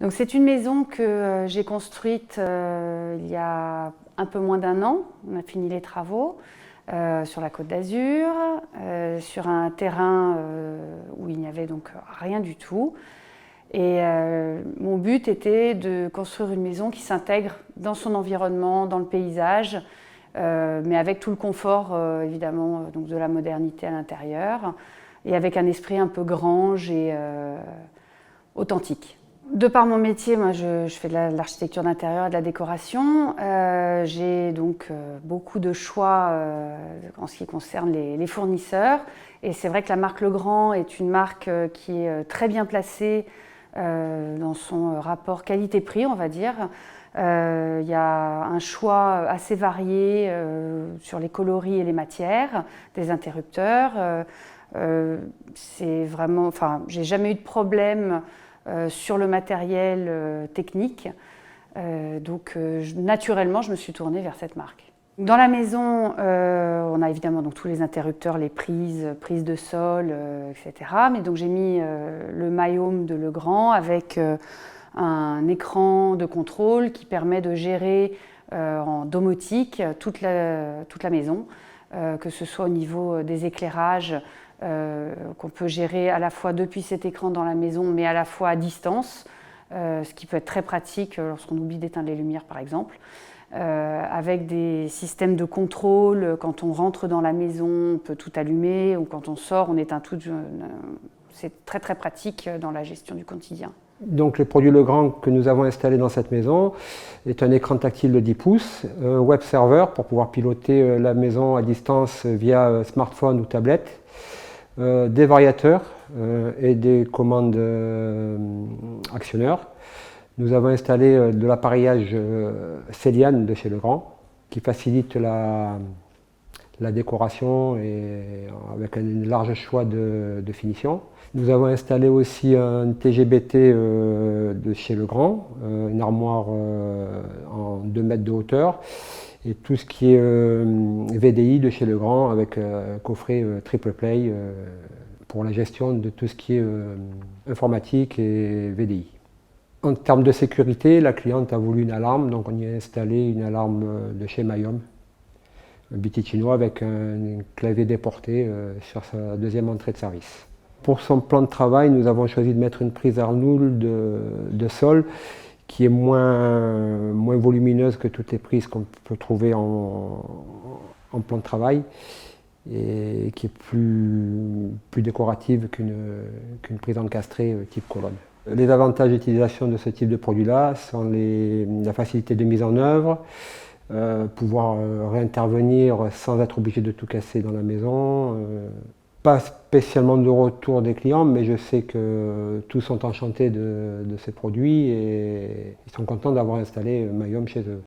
Donc c'est une maison que j'ai construite il y a un peu moins d'1 an. On a fini les travaux sur la Côte d'Azur, sur un terrain où il n'y avait donc rien du tout. Et mon but était de construire une maison qui s'intègre dans son environnement, dans le paysage, mais avec tout le confort évidemment donc de la modernité à l'intérieur, et avec un esprit un peu grange et authentique. De par mon métier, moi je fais de l'architecture d'intérieur et de la décoration. J'ai donc beaucoup de choix en ce qui concerne les fournisseurs. Et c'est vrai que la marque Legrand est une marque qui est très bien placée dans son rapport qualité-prix, on va dire. Il y a un choix assez varié sur les coloris et les matières, des interrupteurs. C'est vraiment, enfin, j'ai jamais eu de problème sur le matériel technique. Donc naturellement, je me suis tournée vers cette marque. Dans la maison, on a évidemment donc tous les interrupteurs, les prises de sol, etc. Mais donc j'ai mis le MyHome de Legrand avec un écran de contrôle qui permet de gérer en domotique toute la maison, que ce soit au niveau des éclairages, qu'on peut gérer à la fois depuis cet écran dans la maison, mais à la fois à distance, ce qui peut être très pratique lorsqu'on oublie d'éteindre les lumières par exemple. Avec des systèmes de contrôle, quand on rentre dans la maison, on peut tout allumer, ou quand on sort, on éteint tout. C'est très très pratique dans la gestion du quotidien. Donc le produit Legrand que nous avons installé dans cette maison est un écran tactile de 10 pouces, un web server pour pouvoir piloter la maison à distance via smartphone ou tablette, des variateurs et des commandes actionneurs. Nous avons installé de l'appareillage Céliane de chez Legrand qui facilite la décoration et avec un large choix de finition. Nous avons installé aussi un TGBT de chez Legrand, une armoire en 2 mètres de hauteur, et tout ce qui est VDI de chez Legrand avec un coffret triple play pour la gestion de tout ce qui est informatique et VDI. En termes de sécurité, la cliente a voulu une alarme, donc on y a installé une alarme de chez MyHome, un BT chinois avec un clavier déporté sur sa deuxième entrée de service. Pour son plan de travail, nous avons choisi de mettre une prise Arnould de sol qui est moins volumineuse que toutes les prises qu'on peut trouver en plan de travail et qui est plus décorative qu'une prise encastrée type colonne. Les avantages d'utilisation de ce type de produit-là sont la facilité de mise en œuvre, pouvoir réintervenir sans être obligé de tout casser dans la maison. Pas spécialement de retour des clients, mais je sais que tous sont enchantés de ces produits et ils sont contents d'avoir installé MyHome chez eux.